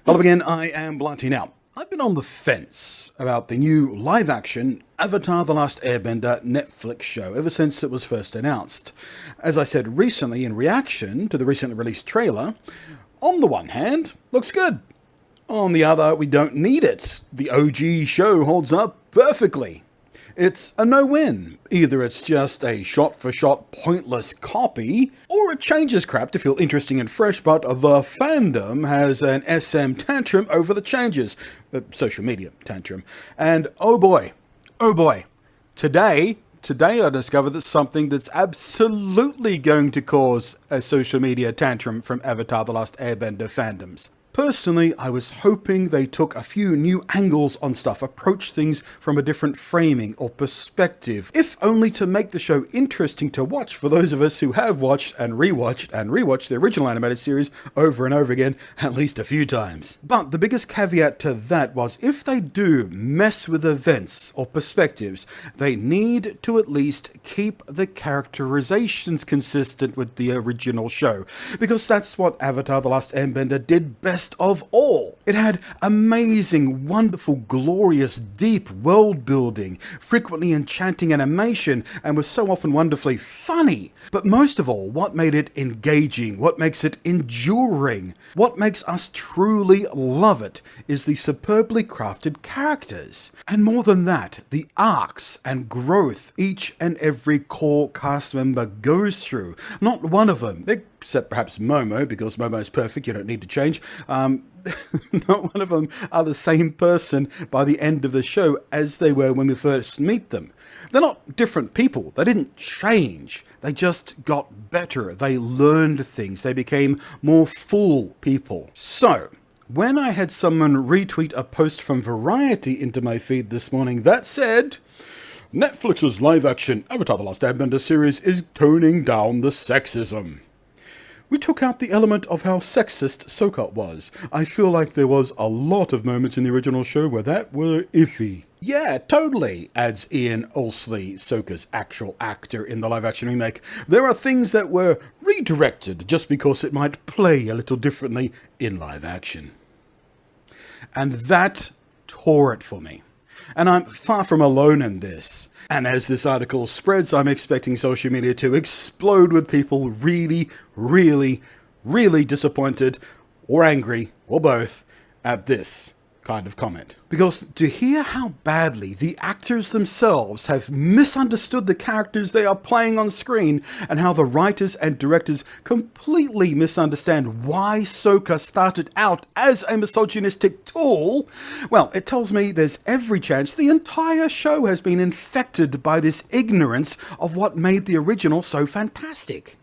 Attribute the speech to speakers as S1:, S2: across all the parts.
S1: Hello again, I am Blighty. Now, I've been on the fence about the new live-action Avatar: The Last Airbender Netflix show ever since it was first announced. As I said recently in reaction to the recently released trailer, on the one hand, looks good. On the other, we don't need it. The OG show holds up perfectly. It's a no-win. Either it's just a shot-for-shot pointless copy, or it changes crap to feel interesting and fresh, but the fandom has an SM tantrum over the changes. Social media tantrum. And oh boy, today I discovered that something that's absolutely going to cause a social media tantrum from Avatar: The Last Airbender fandoms. Personally, I was hoping they took a few new angles on stuff, approached things from a different framing or perspective, if only to make the show interesting to watch for those of us who have watched and rewatched the original animated series over and over again at least a few times. But the biggest caveat to that was, if they do mess with events or perspectives, they need to at least keep the characterizations consistent with the original show, because that's what Avatar: The Last Airbender did best of all. It had amazing, wonderful, glorious, deep world building, frequently enchanting animation, and was so often wonderfully funny. But most of all, what made it engaging, what makes it enduring, what makes us truly love it, is the superbly crafted characters. And more than that, the arcs and growth each and every core cast member goes through. Not one of them, except perhaps Momo, because Momo's perfect, you don't need to change. Not one of them are the same person by the end of the show as they were when we first meet them. They're not different people. They didn't change. They just got better. They learned things. They became more full people. So, when I had someone retweet a post from Variety into my feed this morning that said, Netflix's live-action Avatar: The Last Airbender series is toning down the sexism. We took out the element of how sexist Sokka was. I feel like there was a lot of moments in the original show where that were iffy. Yeah, totally, adds Ian Ulsley, Sokka's actual actor in the live-action remake. There are things that were redirected just because it might play a little differently in live action. And that tore it for me. And I'm far from alone in this. And as this article spreads, I'm expecting social media to explode with people really disappointed or angry, or both, at this kind of comment. Because to hear how badly the actors themselves have misunderstood the characters they are playing on screen, and how the writers and directors completely misunderstand why Sokka started out as a misogynistic tool, well, it tells me there's every chance the entire show has been infected by this ignorance of what made the original so fantastic.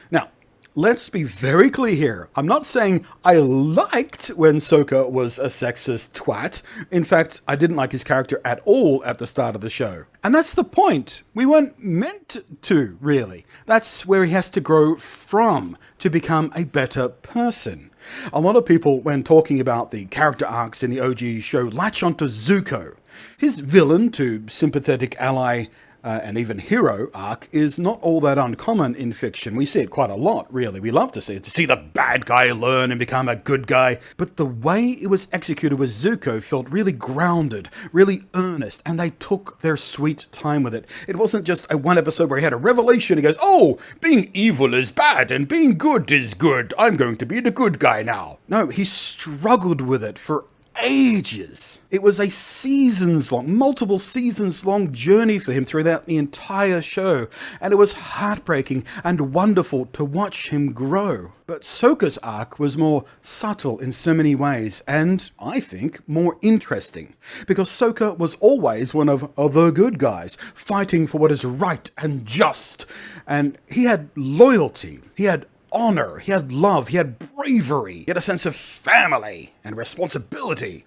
S1: Now, let's be very clear here. I'm not saying I liked when Sokka was a sexist twat. In fact, I didn't like his character at all at the start of the show. And that's the point. We weren't meant to, really. That's where he has to grow from to become a better person. A lot of people, when talking about the character arcs in the OG show, latch onto Zuko. His villain to sympathetic ally and even hero arc is not all that uncommon in fiction. We see it quite a lot, really. We love to see it, to see the bad guy learn and become a good guy. But the way it was executed with Zuko felt really grounded, really earnest, and they took their sweet time with it. It wasn't just a one episode where he had a revelation. He goes, oh, being evil is bad and being good is good. I'm going to be the good guy now. No, he struggled with it for ages. It was a multiple seasons long journey for him throughout the entire show, and it was heartbreaking and wonderful to watch him grow. But Sokka's arc was more subtle in so many ways, and I think more interesting, because Sokka was always one of the good guys, fighting for what is right and just, and he had loyalty, he had honor, he had love, he had bravery, he had a sense of family and responsibility.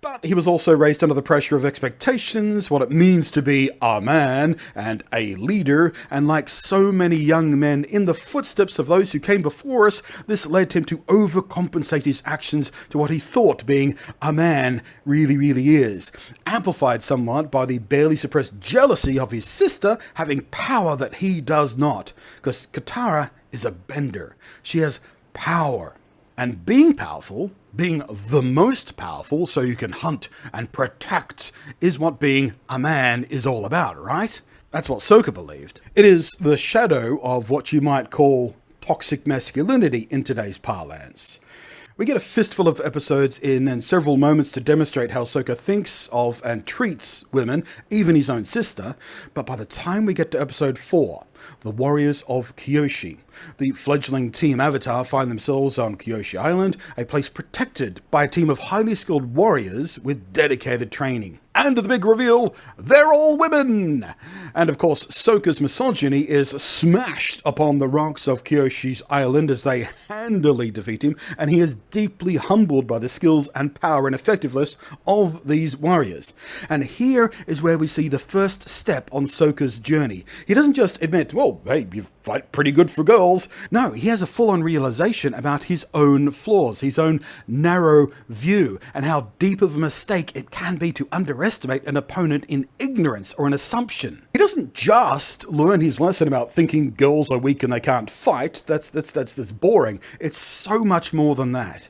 S1: But he was also raised under the pressure of expectations, what it means to be a man and a leader, and like so many young men in the footsteps of those who came before us, this led him to overcompensate his actions to what he thought being a man really is, amplified somewhat by the barely suppressed jealousy of his sister having power that he does not, because Katara is a bender. She has power. And being powerful Being the most powerful so you can hunt and protect is what being a man is all about, right? That's what Sokka believed. It is the shadow of what you might call toxic masculinity in today's parlance. We get a fistful of episodes in and several moments to demonstrate how Sokka thinks of and treats women, even his own sister, but by the time we get to episode 4, the Warriors of Kyoshi, the fledgling Team Avatar find themselves on Kyoshi Island, a place protected by a team of highly skilled warriors with dedicated training. And the big reveal, they're all women! And of course, Sokka's misogyny is smashed upon the rocks of Kyoshi's island as they handily defeat him, and he is deeply humbled by the skills and power and effectiveness of these warriors. And here is where we see the first step on Sokka's journey. He doesn't just admit, well, hey, you fight pretty good for girls. No, he has a full-on realization about his own flaws, his own narrow view, and how deep of a mistake it can be to underestimate an opponent in ignorance or an assumption. He doesn't just learn his lesson about thinking girls are weak and they can't fight. That's boring. It's so much more than that.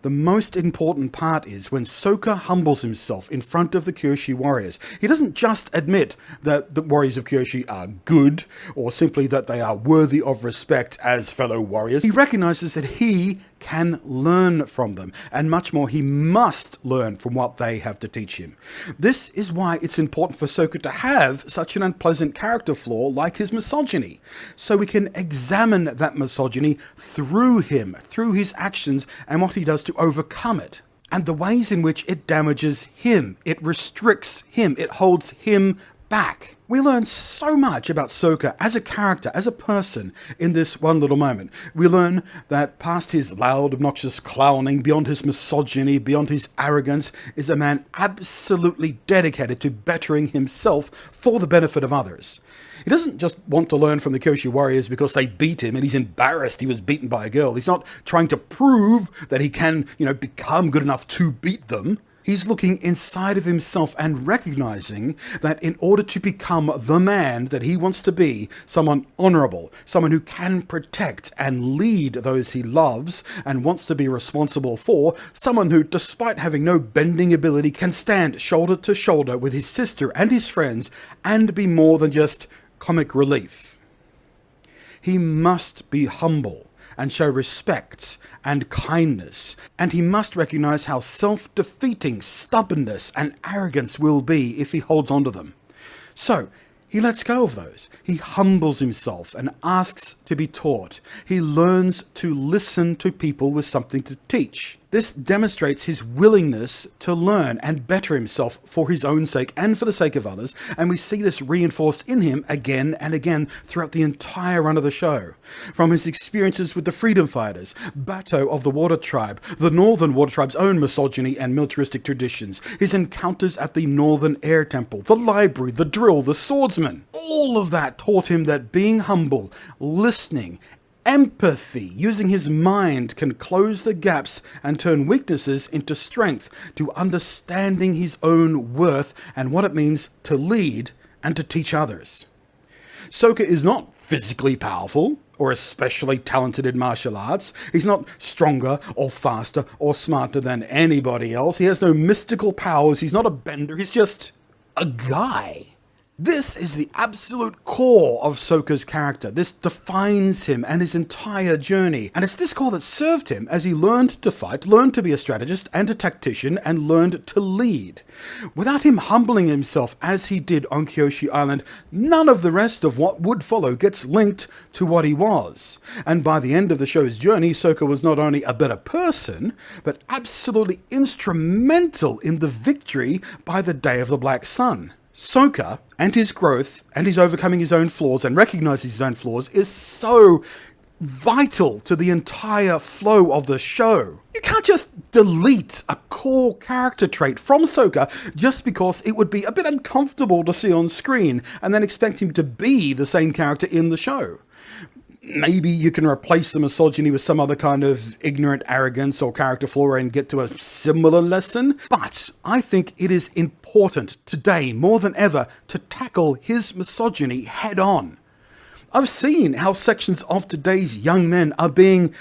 S1: The most important part is when Sokka humbles himself in front of the Kyoshi warriors. He doesn't just admit that the warriors of Kyoshi are good, or simply that they are worthy of respect as fellow warriors. He recognizes that he can learn from them, and much more, he must learn from what they have to teach him. This is why it's important for Sokka to have such an unpleasant character flaw like his misogyny, so we can examine that misogyny through him, through his actions, and what he does to overcome it, and the ways in which it damages him, it restricts him, it holds him back. We learn so much about Sokka as a character, as a person, in this one little moment. We learn that past his loud, obnoxious clowning, beyond his misogyny, beyond his arrogance, is a man absolutely dedicated to bettering himself for the benefit of others. He doesn't just want to learn from the Kyoshi warriors because they beat him and he's embarrassed he was beaten by a girl. He's not trying to prove that he can, become good enough to beat them. He's looking inside of himself and recognizing that in order to become the man that he wants to be, someone honorable, someone who can protect and lead those he loves and wants to be responsible for, someone who, despite having no bending ability, can stand shoulder to shoulder with his sister and his friends and be more than just comic relief. He must be humble and show respect and kindness, and he must recognize how self-defeating stubbornness and arrogance will be if he holds on to them. So, he lets go of those. He humbles himself and asks to be taught. He learns to listen to people with something to teach. This demonstrates his willingness to learn and better himself for his own sake and for the sake of others, and we see this reinforced in him again and again throughout the entire run of the show. From his experiences with the freedom fighters, Bato of the Water Tribe, the Northern Water Tribe's own misogyny and militaristic traditions, his encounters at the Northern Air Temple, the library, the drill, the swordsman, all of that taught him that being humble, listening, empathy, using his mind, can close the gaps and turn weaknesses into strength, to understanding his own worth and what it means to lead and to teach others. Sokka is not physically powerful or especially talented in martial arts. He's not stronger or faster or smarter than anybody else. He has no mystical powers. He's not a bender. He's just a guy. This is the absolute core of Sokka's character. This defines him and his entire journey. And it's this core that served him as he learned to fight, learned to be a strategist and a tactician, and learned to lead. Without him humbling himself as he did on Kyoshi Island, none of the rest of what would follow gets linked to what he was. And by the end of the show's journey, Sokka was not only a better person, but absolutely instrumental in the victory by the Day of the Black Sun. Sokka and his growth and his overcoming his own flaws and recognizing his own flaws is so vital to the entire flow of the show. You can't just delete a core character trait from Sokka just because it would be a bit uncomfortable to see on screen and then expect him to be the same character in the show. Maybe you can replace the misogyny with some other kind of ignorant arrogance or character flaw and get to a similar lesson. But I think it is important today, more than ever, to tackle his misogyny head on. I've seen how sections of today's young men are being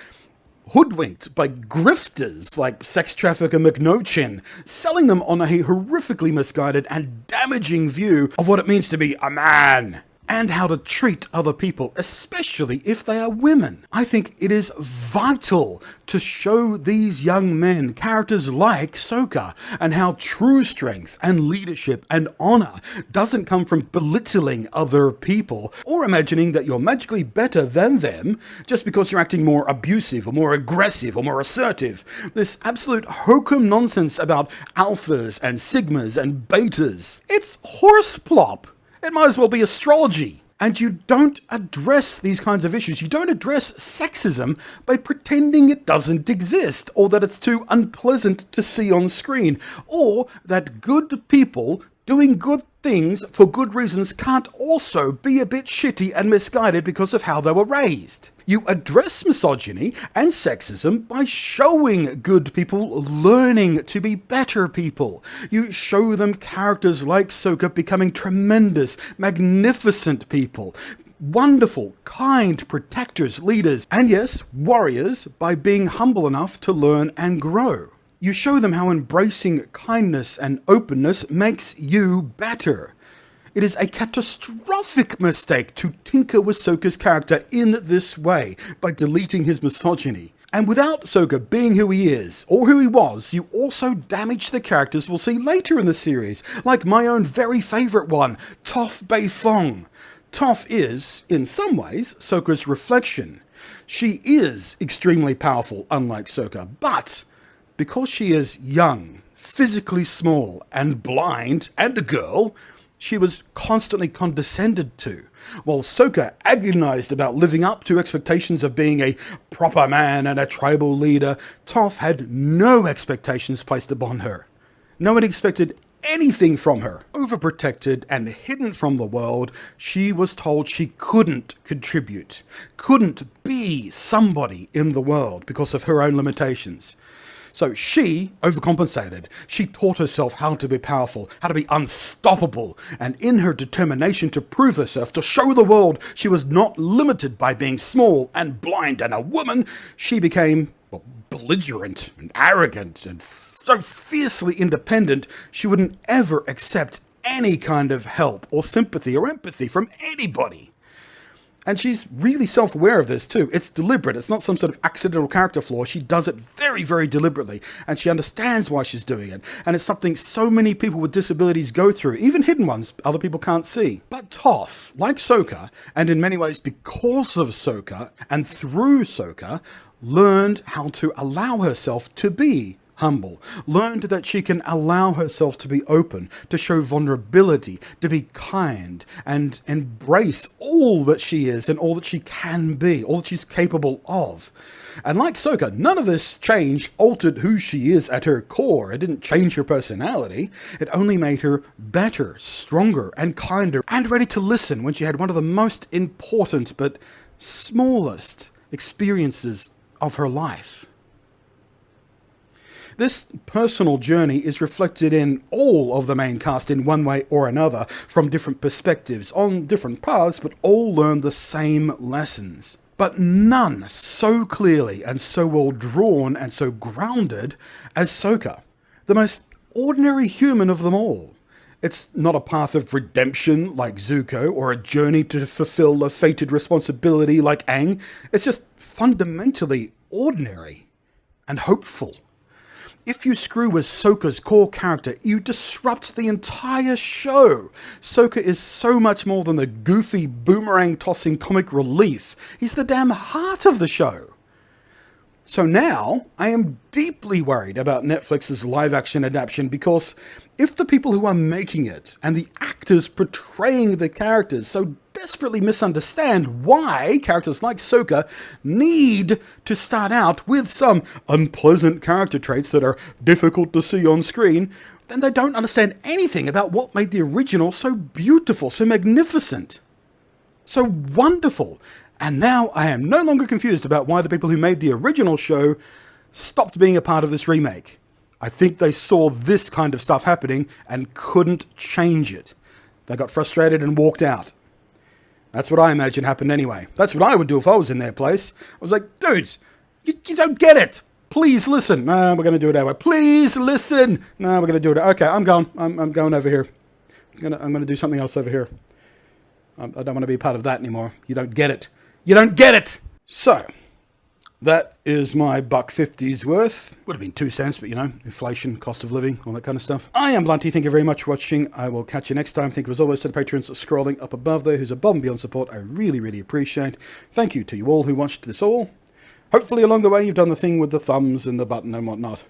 S1: hoodwinked by grifters like sex trafficker McNochin, selling them on a horrifically misguided and damaging view of what it means to be a man, and how to treat other people, especially if they are women. I think it is vital to show these young men characters like Sokka, and how true strength and leadership and honor doesn't come from belittling other people or imagining that you're magically better than them just because you're acting more abusive or more aggressive or more assertive. This absolute hokum nonsense about alphas and sigmas and betas. It's horseplop. It might as well be astrology. And you don't address these kinds of issues. You don't address sexism by pretending it doesn't exist, or that it's too unpleasant to see on screen, or that good people doing good things for good reasons can't also be a bit shitty and misguided because of how they were raised. You address misogyny and sexism by showing good people learning to be better people. You show them characters like Sokka becoming tremendous, magnificent people, wonderful, kind protectors, leaders, and yes, warriors, by being humble enough to learn and grow. You show them how embracing kindness and openness makes you better. It is a catastrophic mistake to tinker with Sokka's character in this way, by deleting his misogyny. And without Sokka being who he is, or who he was, you also damage the characters we'll see later in the series, like my own very favourite one, Toph Beifong. Toph is, in some ways, Sokka's reflection. She is extremely powerful, unlike Sokka, but because she is young, physically small, and blind, and a girl, she was constantly condescended to, while Sokka agonized about living up to expectations of being a proper man and a tribal leader. Toph had no expectations placed upon her. No one expected anything from her. Overprotected and hidden from the world, she was told she couldn't contribute, couldn't be somebody in the world because of her own limitations. So she overcompensated. She taught herself how to be powerful, how to be unstoppable, and in her determination to prove herself, to show the world she was not limited by being small and blind and a woman, she became, well, belligerent and arrogant and so fiercely independent she wouldn't ever accept any kind of help or sympathy or empathy from anybody. And she's really self-aware of this too. It's deliberate. It's not some sort of accidental character flaw. She does it very, very deliberately. And she understands why she's doing it. And it's something so many people with disabilities go through, even hidden ones other people can't see. But Toph, like Sokka, and in many ways because of Sokka and through Sokka, learned how to allow herself to be humble, learned that she can allow herself to be open, to show vulnerability, to be kind, and embrace all that she is and all that she can be, all that she's capable of. And like Sokka, none of this change altered who she is at her core. It didn't change her personality. It only made her better, stronger, and kinder, and ready to listen when she had one of the most important but smallest experiences of her life. This personal journey is reflected in all of the main cast in one way or another, from different perspectives, on different paths, but all learn the same lessons. But none so clearly and so well drawn and so grounded as Sokka, the most ordinary human of them all. It's not a path of redemption like Zuko, or a journey to fulfill a fated responsibility like Aang. It's just fundamentally ordinary and hopeful. If you screw with Sokka's core character, you disrupt the entire show. Sokka is so much more than the goofy, boomerang-tossing comic relief. He's the damn heart of the show. So now, I am deeply worried about Netflix's live-action adaptation, because if the people who are making it and the actors portraying the characters so desperately misunderstand why characters like Sokka need to start out with some unpleasant character traits that are difficult to see on screen, then they don't understand anything about what made the original so beautiful, so magnificent, so wonderful. And now I am no longer confused about why the people who made the original show stopped being a part of this remake. I think they saw this kind of stuff happening and couldn't change it. They got frustrated and walked out. That's what I imagine happened anyway. That's what I would do if I was in their place. I was like, dudes, You don't get it. Please listen. No, we're going to do it that way. Please listen. No, we're going to do it. Okay, I'm going. I'm going over here. I'm going to do something else over here. I don't want to be a part of that anymore. You don't get it. You don't get it. So, that is my $1.50's worth. Would have been 2 cents, but you know, inflation, cost of living, all that kind of stuff. I am Blunty. Thank you very much for watching. I will catch you next time. Thank you as always to the patrons scrolling up above there, who's above and beyond support. I really, really appreciate. Thank you to you all who watched this all. Hopefully along the way you've done the thing with the thumbs and the button and whatnot.